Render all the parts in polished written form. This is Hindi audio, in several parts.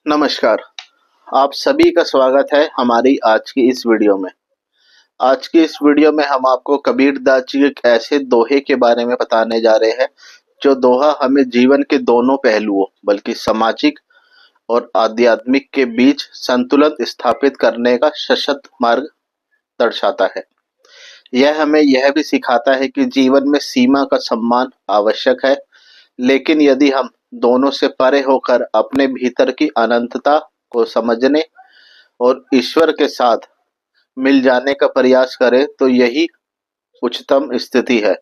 नमस्कार। आप सभी का स्वागत है हमारी आज की इस वीडियो में। आज की इस वीडियो में हम आपको कबीरदास जी के एक ऐसे दोहे के बारे में बताने जा रहे हैं जो दोहा हमें जीवन के दोनों पहलुओं बल्कि सामाजिक और आध्यात्मिक के बीच संतुलन स्थापित करने का सशक्त मार्ग दर्शाता है। यह हमें यह भी सिखाता है कि जीवन में सीमा का सम्मान आवश्यक है, लेकिन यदि हम दोनों से परे होकर अपने भीतर की अनंतता को समझने और ईश्वर के साथ मिल जाने का प्रयास करें तो यही उच्चतम स्थिति है।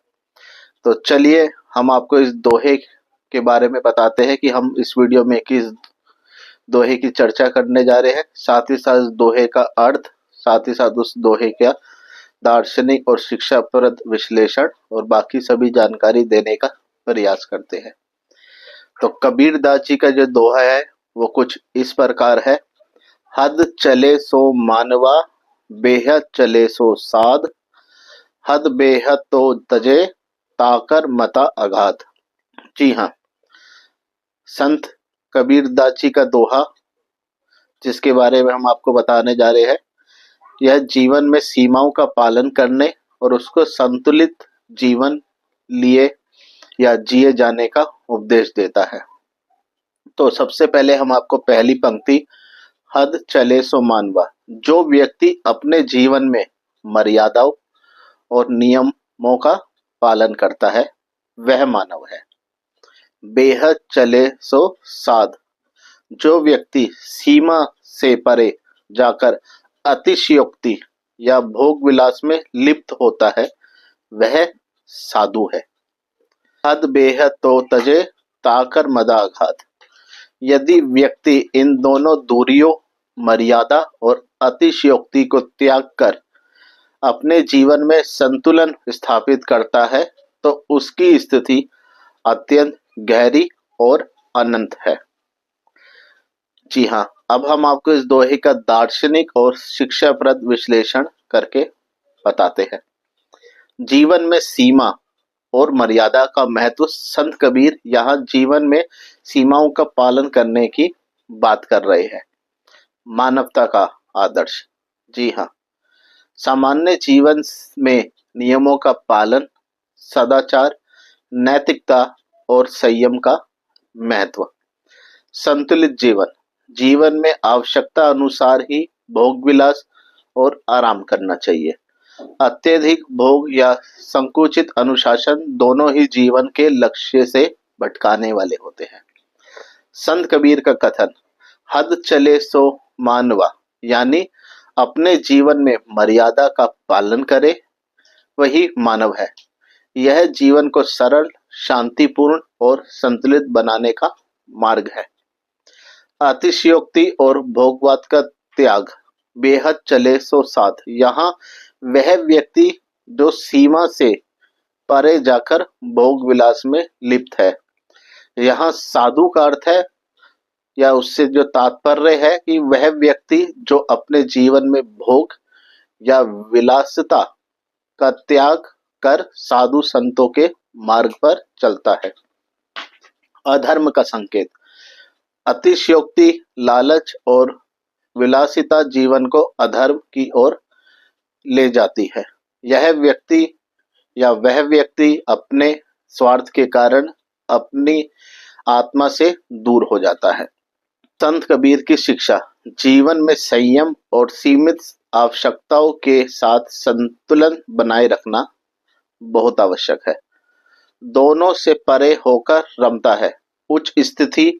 तो चलिए हम आपको इस दोहे के बारे में बताते हैं कि हम इस वीडियो में किस दोहे की चर्चा करने जा रहे हैं, साथ ही साथ दोहे का अर्थ, साथ ही साथ उस दोहे का दार्शनिक और शिक्षाप्रद विश्लेषण और बाकी सभी जानकारी देने का प्रयास करते हैं। तो कबीरदास जी का जो दोहा है वो कुछ इस प्रकार है। हद चले सो मानवा, बेहद चले सो साध, हद बेहद तो तजे, ताकर मता अगाध। जी हाँ, संत कबीरदास जी का दोहा जिसके बारे में हम आपको बताने जा रहे हैं, यह जीवन में सीमाओं का पालन करने और उसको संतुलित जीवन लिए या जिए जाने का उपदेश देता है। तो सबसे पहले हम आपको पहली पंक्ति हद चले सो मानवा, जो व्यक्ति अपने जीवन में मर्यादाओं और नियमों का पालन करता है वह मानव है। बेहद चले सो साध, जो व्यक्ति सीमा से परे जाकर अतिशयोक्ति या भोग विलास में लिप्त होता है वह साधु है। हद बेहद तो तजे, ताकर मदाघात, यदि व्यक्ति इन दोनों दूरियों मर्यादा और अतिशयोक्ति को त्याग कर अपने जीवन में संतुलन स्थापित करता है तो उसकी स्थिति अत्यंत गहरी और अनंत है। जी हाँ, अब हम आपको इस दोहे का दार्शनिक और शिक्षाप्रद विश्लेषण करके बताते हैं। जीवन में सीमा और मर्यादा का महत्व संत कबीर यहाँ जीवन में सीमाओं का पालन करने की बात कर रहे हैं। मानवता का आदर्श। जी हाँ, सामान्य जीवन में नियमों का पालन, सदाचार, नैतिकता और संयम का महत्व। संतुलित जीवन, जीवन में आवश्यकता अनुसार ही भोग विलास और आराम करना चाहिए। अत्यधिक भोग या संकुचित अनुशासन दोनों ही जीवन के लक्ष्य से भटकाने वाले होते हैं। संत कबीर का कथन हद चले सो मानवा, यानी अपने जीवन में मर्यादा का पालन करे वही मानव है। यह जीवन को सरल, शांतिपूर्ण और संतुलित बनाने का मार्ग है। अतिशयोक्ति और भोगवाद का त्याग, बेहद चले सो साध, यहाँ वह व्यक्ति जो सीमा से परे जाकर भोग विलास में लिप्त है। यहाँ साधु का अर्थ है या उससे जो तात्पर्य है कि वह व्यक्ति जो अपने जीवन में भोग या विलासिता का त्याग कर साधु संतों के मार्ग पर चलता है। अधर्म का संकेत, अतिशयोक्ति, लालच और विलासिता जीवन को अधर्म की ओर ले जाती है। यह व्यक्ति या वह व्यक्ति अपने स्वार्थ के कारण अपनी आत्मा से दूर हो जाता है। संत कबीर की शिक्षा, जीवन में संयम और सीमित आवश्यकताओं के साथ संतुलन बनाए रखना बहुत आवश्यक है। दोनों से परे होकर रमता है। उच्च स्थिति,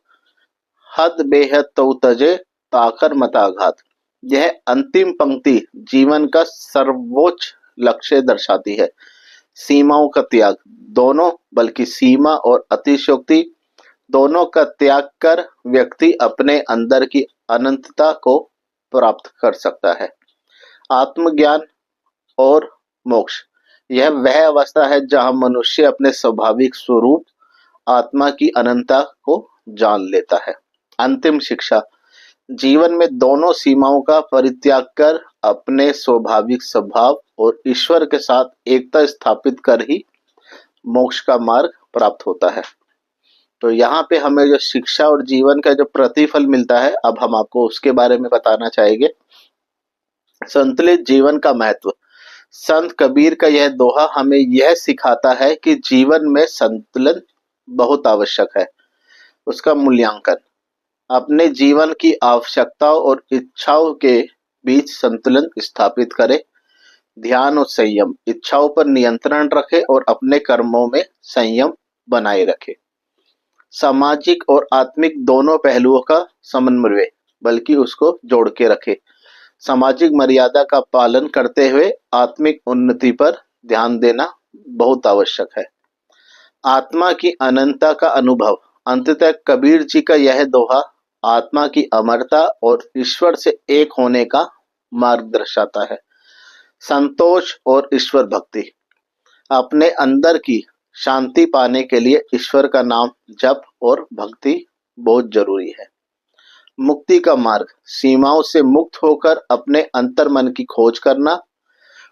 हद बेहद तो तजे, ताकर मताघात, यह अंतिम पंक्ति जीवन का सर्वोच्च लक्ष्य दर्शाती है। सीमाओं का त्याग, दोनों बल्कि सीमा और अतिशयोक्ति दोनों का त्याग कर व्यक्ति अपने अंदर की अनंतता को प्राप्त कर सकता है। आत्मज्ञान और मोक्ष, यह वह अवस्था है जहां मनुष्य अपने स्वाभाविक स्वरूप आत्मा की अनंतता को जान लेता है। अंतिम शिक्षा, जीवन में दोनों सीमाओं का परित्याग कर अपने स्वाभाविक स्वभाव और ईश्वर के साथ एकता स्थापित कर ही मोक्ष का मार्ग प्राप्त होता है। तो यहाँ पे हमें जो शिक्षा और जीवन का जो प्रतिफल मिलता है, अब हम आपको उसके बारे में बताना चाहेंगे। संतुलित जीवन का महत्व। संत कबीर का यह दोहा हमें यह सिखाता है कि जीवन में संतुलन बहुत आवश्यक है। उसका मूल्यांकन। अपने जीवन की आवश्यकताओं और इच्छाओं के बीच संतुलन स्थापित करें। ध्यान और संयम। इच्छाओं पर नियंत्रण रखें और अपने कर्मों में संयम बनाए रखें। सामाजिक और आत्मिक दोनों पहलुओं का समन्वय, बल्कि उसको जोड़ के रखें। सामाजिक मर्यादा का पालन करते हुए आत्मिक उन्नति पर ध्यान देना बहुत आवश्यक है। आत्मा की अनंतता का अनुभव। अंततः कबीर जी का यह दोहा आत्मा की अमरता और ईश्वर से एक होने का मार्ग दर्शाता है। संतोष और ईश्वर भक्ति। अपने अंदर की शांति पाने के लिए ईश्वर का नाम जप और भक्ति बहुत जरूरी है। मुक्ति का मार्ग। सीमाओं से मुक्त होकर अपने अंतर्मन की खोज करना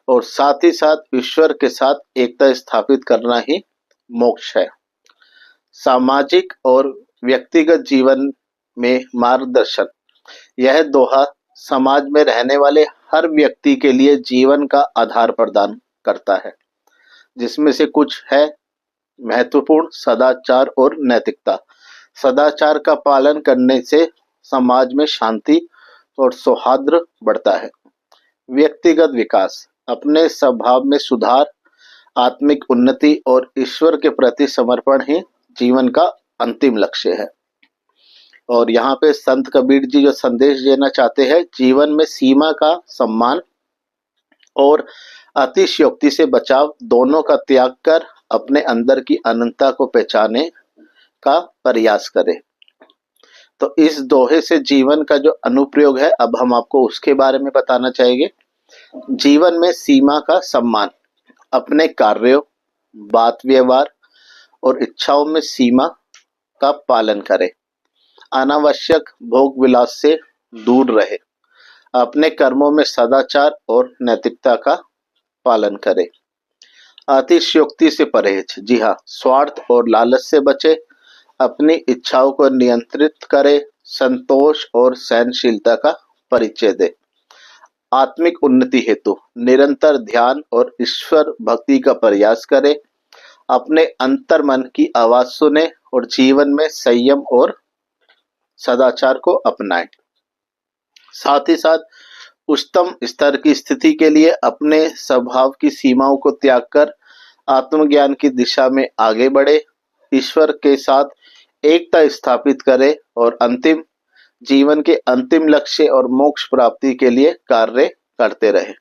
और साथ ही साथ ईश्वर के साथ एकता स्थापित करना ही मोक्ष है। सामाजिक और व्यक्तिगत जीवन में मार्गदर्शन। यह दोहा समाज में रहने वाले हर व्यक्ति के लिए जीवन का आधार प्रदान करता है, जिसमें से कुछ है महत्वपूर्ण सदाचार और नैतिकता। सदाचार का पालन करने से समाज में शांति और सौहार्द बढ़ता है। व्यक्तिगत विकास। अपने स्वभाव में सुधार, आत्मिक उन्नति और ईश्वर के प्रति समर्पण ही जीवन का अंतिम लक्ष्य है। और यहाँ पे संत कबीर जी जो संदेश देना चाहते हैं, जीवन में सीमा का सम्मान और अतिशयोक्ति से बचाव दोनों का त्याग कर अपने अंदर की अनंतता को पहचाने का प्रयास करें। तो इस दोहे से जीवन का जो अनुप्रयोग है, अब हम आपको उसके बारे में बताना चाहेंगे। जीवन में सीमा का सम्मान। अपने कार्यों, बात व्यवहार और इच्छाओं में सीमा का पालन करें। अनावश्यक भोग विलास से दूर रहे। अपने कर्मों में सदाचार और नैतिकता का पालन करें। अतिशयोक्ति से परहेज। जी हाँ, स्वार्थ और लालच से बचे। अपनी इच्छाओं को नियंत्रित करें। संतोष और सहनशीलता का परिचय दे। आत्मिक उन्नति हेतु निरंतर ध्यान और ईश्वर भक्ति का प्रयास करें। अपने अंतर्मन की आवाज सुने और जीवन में संयम और सदाचार को अपनाएं। साथ ही साथ उच्चतम स्तर की स्थिति के लिए अपने स्वभाव की सीमाओं को त्याग कर आत्मज्ञान की दिशा में आगे बढ़े। ईश्वर के साथ एकता स्थापित करें और अंतिम जीवन के अंतिम लक्ष्य और मोक्ष प्राप्ति के लिए कार्य करते रहे।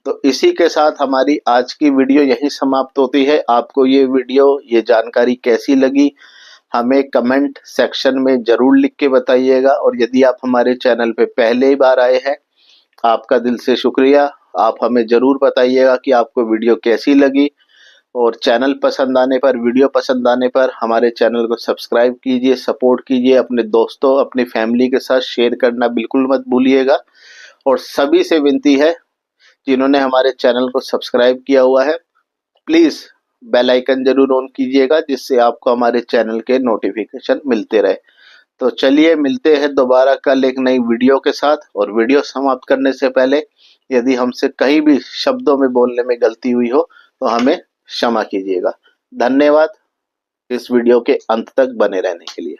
तो इसी के साथ हमारी आज की वीडियो यहीं समाप्त होती है। आपको ये वीडियो, ये जानकारी कैसी लगी, हमें कमेंट सेक्शन में जरूर लिख के बताइएगा। और यदि आप हमारे चैनल पे पहले बार आए हैं, आपका दिल से शुक्रिया। आप हमें जरूर बताइएगा कि आपको वीडियो कैसी लगी। और चैनल पसंद आने पर, वीडियो पसंद आने पर हमारे चैनल को सब्सक्राइब कीजिए, सपोर्ट कीजिए। अपने दोस्तों, अपनी फैमिली के साथ शेयर करना बिल्कुल मत भूलिएगा। और सभी से विनती है, जिन्होंने हमारे चैनल को सब्सक्राइब किया हुआ है, प्लीज़ बेल आइकन जरूर ऑन कीजिएगा, जिससे आपको हमारे चैनल के नोटिफिकेशन मिलते रहे। तो चलिए, मिलते हैं दोबारा कल एक नई वीडियो के साथ। और वीडियो समाप्त करने से पहले यदि हमसे कहीं भी शब्दों में बोलने में गलती हुई हो तो हमें क्षमा कीजिएगा। धन्यवाद इस वीडियो के अंत तक बने रहने के लिए।